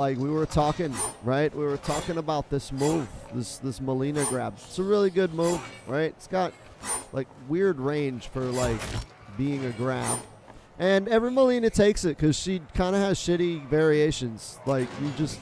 Like we were talking, right? We were talking about this move, this Melina grab. It's a really good move, right? It's got like weird range for like being a grab. And every Melina takes it because she kind of has shitty variations. Like you just,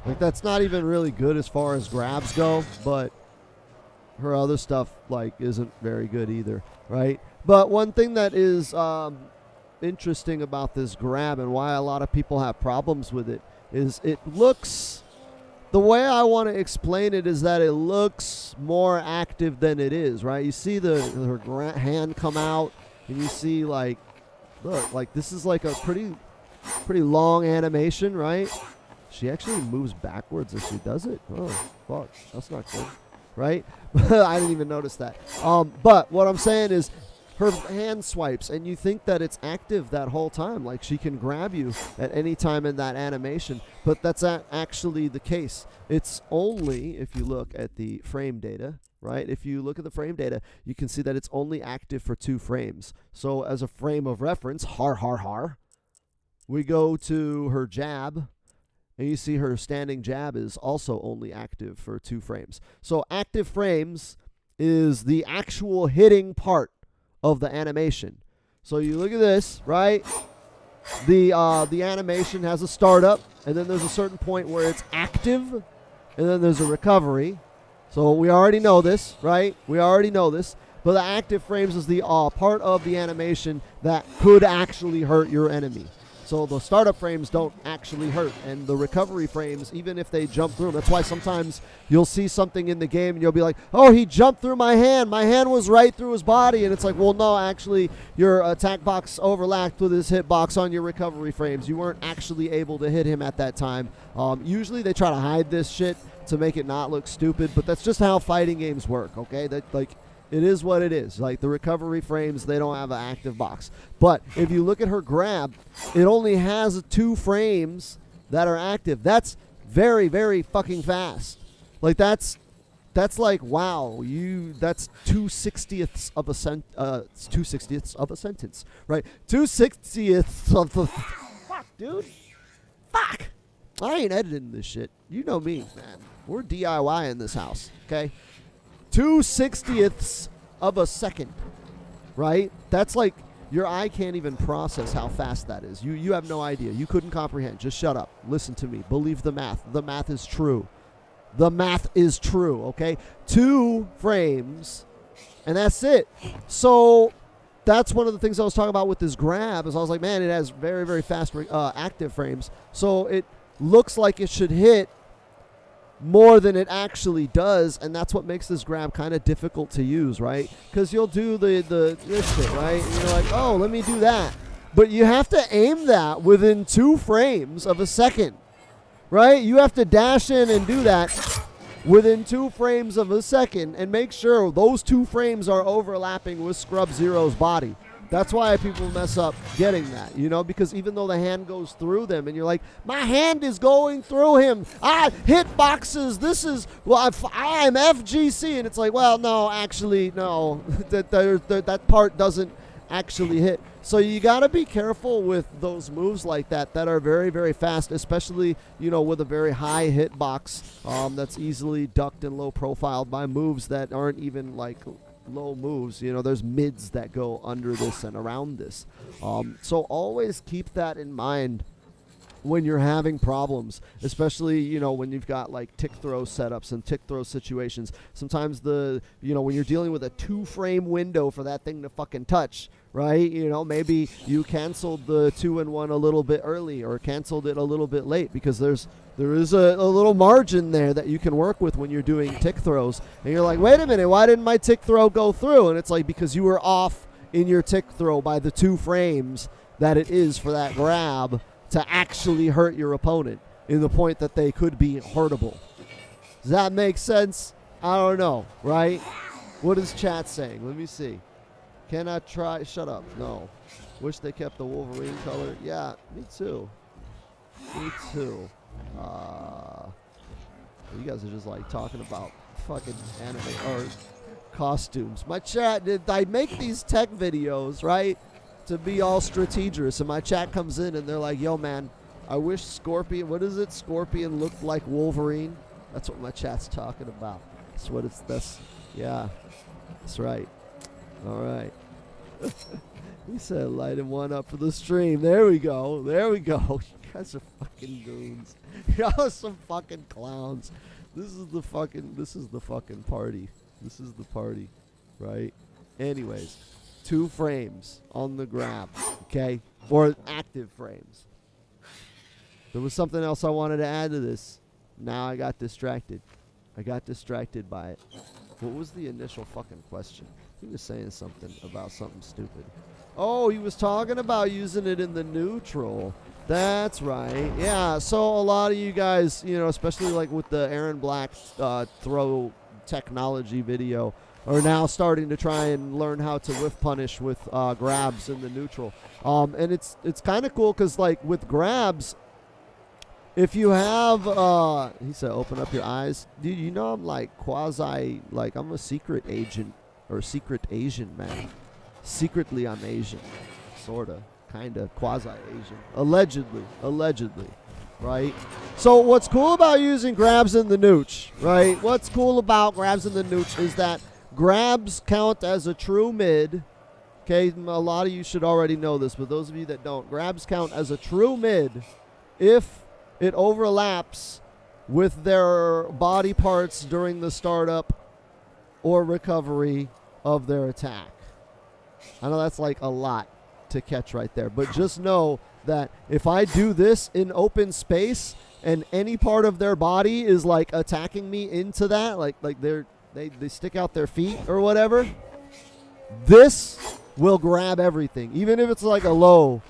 like that's not even really good as far as grabs go, but her other stuff like isn't very good either, right? But one thing that is interesting about this grab and why a lot of people have problems with it is it looks, the way I want to explain it is that it looks more active than it is, right? You see her hand come out and you see like, look, like this is like a pretty long animation, right? She actually moves backwards as she does it. Oh, fuck, that's not good, right? I didn't even notice that. But what I'm saying is her hand swipes, and you think that it's active that whole time, like she can grab you at any time in that animation, but that's not actually the case. It's only, if you look at the frame data, right? If you look at the frame data, you can see that it's only active for 2 frames. So as a frame of reference, we go to her jab, and you see her standing jab is also only active for 2 frames. So active frames is the actual hitting part of the animation. So you look at this, right? The animation has a startup, and then there's a certain point where it's active, and then there's a recovery. So we already know this, right? We already know this. But the active frames is the part of the animation that could actually hurt your enemy. So the startup frames don't actually hurt, and the recovery frames, even if they jump through them, that's why sometimes you'll see something in the game and you'll be like, oh, he jumped through my hand. My hand was right through his body. And it's like, well, no, actually, your attack box overlapped with his hit box on your recovery frames. You weren't actually able to hit him at that time. Usually they try to hide this shit to make it not look stupid, but that's just how fighting games work, okay? That, like, it is what it is. Like the recovery frames, they don't have an active box. But if you look at her grab, it only has 2 frames that are active. That's very, very fucking fast. Like that's like, wow, that's 2/60ths of a 2/60ths of a sentence, right? 2/60ths of the fuck, dude. Fuck. I ain't editing this shit. You know me, man. We're DIY in this house, okay? 2/60ths of a second, right? That's like, your eye can't even process how fast that is. You have no idea. You couldn't comprehend. Just shut up. Listen to me. Believe the math. The math is true. The math is true, okay? 2 frames, and that's it. So that's one of the things I was talking about with this grab, is I was like, man, it has very, very fast active frames. So it looks like it should hit more than it actually does, and that's what makes this grab kind of difficult to use, right? Because you'll do this shit, right? And you're like, oh, let me do that. But you have to aim that within 2 frames of a second, right? You have to dash in and do that within 2 frames of a second and make sure those 2 frames are overlapping with Scrub Zero's body. That's why people mess up getting that, you know, because even though the hand goes through them and you're like, my hand is going through him. Hit boxes. This is, well, I'm FGC. And it's like, well, no, actually, no, that part doesn't actually hit. So you got to be careful with those moves like that are very, very fast, especially, you know, with a very high hit box that's easily ducked and low profiled by moves that aren't even like low moves. You know, there's mids that go under this and around this. So always keep that in mind when you're having problems, especially, you know, when you've got like tick throw setups and tick throw situations. Sometimes when you're dealing with a 2-frame window for that thing to fucking touch, right? You know, maybe you canceled the 2-in-1 a little bit early or canceled it a little bit late, because there is a little margin there that you can work with when you're doing tick throws. And you're like, wait a minute, why didn't my tick throw go through? And it's like, because you were off in your tick throw by the 2 frames that it is for that grab to actually hurt your opponent in the point that they could be hurtable. Does that make sense? I don't know, right? What is chat saying? Let me see. Cannot try. Shut up. No. Wish they kept the Wolverine color. Yeah, me too. Me too. You guys are just like talking about fucking anime or costumes. My chat, I make these tech videos, right, to be all strategist, and my chat comes in and they're like, yo, man, I wish Scorpion, what is it? Scorpion looked like Wolverine. That's what my chat's talking about. That's what it's, yeah, that's right. All right. He said lighting one up for the stream. There we go. There we go. You guys are fucking goons. Y'all are some fucking clowns. This is the fucking party. This is the party, right? Anyways, 2 frames on the grab, okay? Or active frames. There was something else I wanted to add to this. Now I got distracted. I got distracted by it. What was the initial fucking question? He was saying something about something stupid. Oh, he was talking about using it in the neutral. That's right. Yeah, so a lot of you guys, you know, especially like with the Aaron Black throw technology video, are now starting to try and learn how to whiff punish with grabs in the neutral. And it's kind of cool because, like, with grabs, if you have, he said, open up your eyes. Dude, you know I'm like quasi, like I'm a secret agent or secret Asian man. Secretly I'm Asian. Sorta. Kinda. Quasi-Asian. Allegedly. Right? So what's cool about using grabs in the nooch, right? What's cool about grabs in the nooch is that grabs count as a true mid. Okay, a lot of you should already know this, but those of you that don't, grabs count as a true mid if it overlaps with their body parts during the startup or recovery of their attack. I know that's like a lot to catch right there, but just know that if I do this in open space and any part of their body is like attacking me into that, like they stick out their feet or whatever, this will grab everything. Even if it's like a low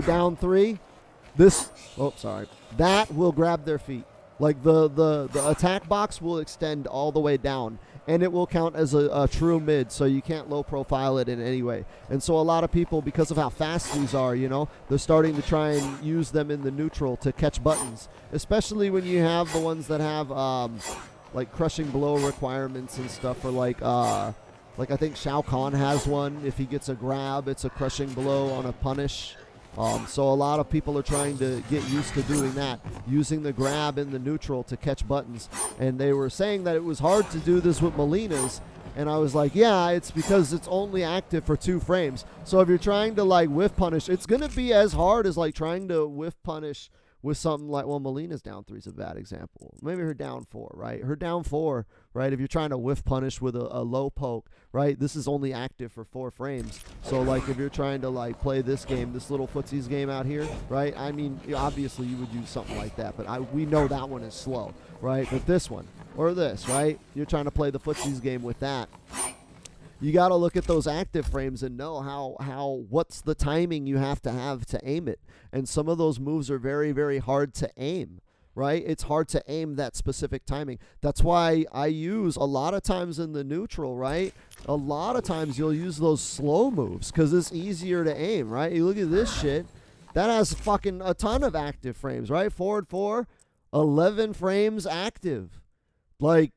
down 3, that will grab their feet. Like the attack box will extend all the way down, and it will count as a true mid, so you can't low profile it in any way. And so a lot of people, because of how fast these are, you know, they're starting to try and use them in the neutral to catch buttons, especially when you have the ones that have like crushing blow requirements and stuff, or like I think Shao Kahn has one. If he gets a grab, it's a crushing blow on a punish. So a lot of people are trying to get used to doing that, using the grab in the neutral to catch buttons. And they were saying that it was hard to do this with Molina's. And I was like, yeah, it's because it's only active for 2 frames. So if you're trying to like whiff punish, it's going to be as hard as like trying to whiff punish with something like, well, Molina's down 3 is a bad example. Maybe her down 4, right? Her down 4, right? If you're trying to whiff punish with a low poke, right? This is only active for 4 frames. So, like, if you're trying to, like, play this game, this little footsies game out here, right? I mean, obviously you would use something like that, but we know that one is slow, right? But this one, or this, right? You're trying to play the footsies game with that. You got to look at those active frames and know what's the timing you have to aim it. And some of those moves are very, very hard to aim, right? It's hard to aim that specific timing. That's why I use a lot of times in the neutral, right? A lot of times you'll use those slow moves because it's easier to aim, right? You look at this shit. That has fucking a ton of active frames, right? Forward 4, 11 frames active. Like,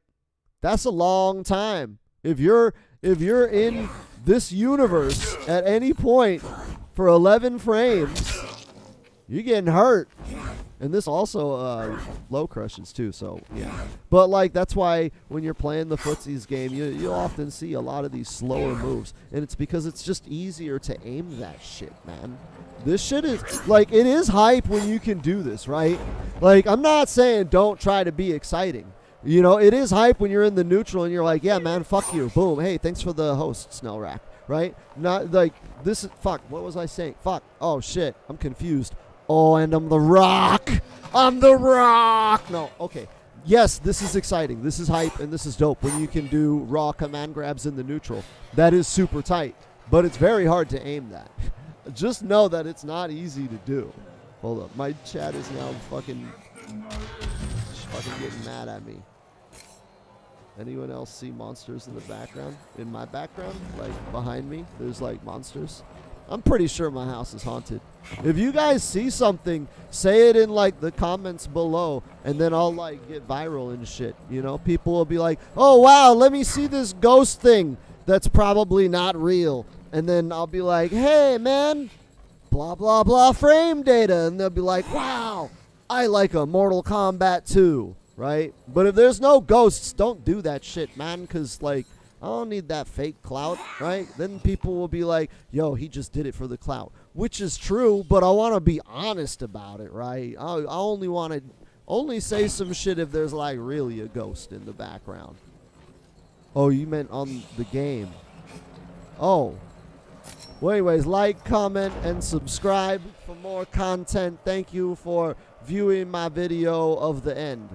that's a long time. If you're in this universe at any point for 11 frames, you're getting hurt. And this also low crushes too, so yeah. But like that's why when you're playing the footsies game, you'll often see a lot of these slower moves. And it's because it's just easier to aim that shit, man. This shit is, like, it is hype when you can do this, right? Like, I'm not saying don't try to be exciting. You know, it is hype when you're in the neutral and you're like, yeah, man, fuck you. Boom. Hey, thanks for the host, Snell Rack. Right? Not like this is, fuck, what was I saying? Fuck. Oh, shit. I'm confused. Oh, and I'm the Rock. I'm the Rock. No, okay. Yes, this is exciting. This is hype and this is dope when you can do raw command grabs in the neutral. That is super tight. But it's very hard to aim that. Just know that it's not easy to do. Hold up. My chat is now fucking getting mad at me. Anyone else see monsters in the background? In my background? Like, behind me? There's, like, monsters? I'm pretty sure my house is haunted. If you guys see something, say it in, like, the comments below, and then I'll, like, get viral and shit, you know? People will be like, oh, wow, let me see this ghost thing that's probably not real. And then I'll be like, hey, man, blah, blah, blah frame data. And they'll be like, wow, I like a Mortal Kombat 2, right? But if there's no ghosts, don't do that shit, man, because, like, I don't need that fake clout, right? Then people will be like, yo, he just did it for the clout, which is true, but I want to be honest about it, right? I only want to only say some shit if there's, like, really a ghost in the background. Oh, you meant on the game. Oh. Well, anyways, like, comment, and subscribe for more content. Thank you for viewing my video of the end.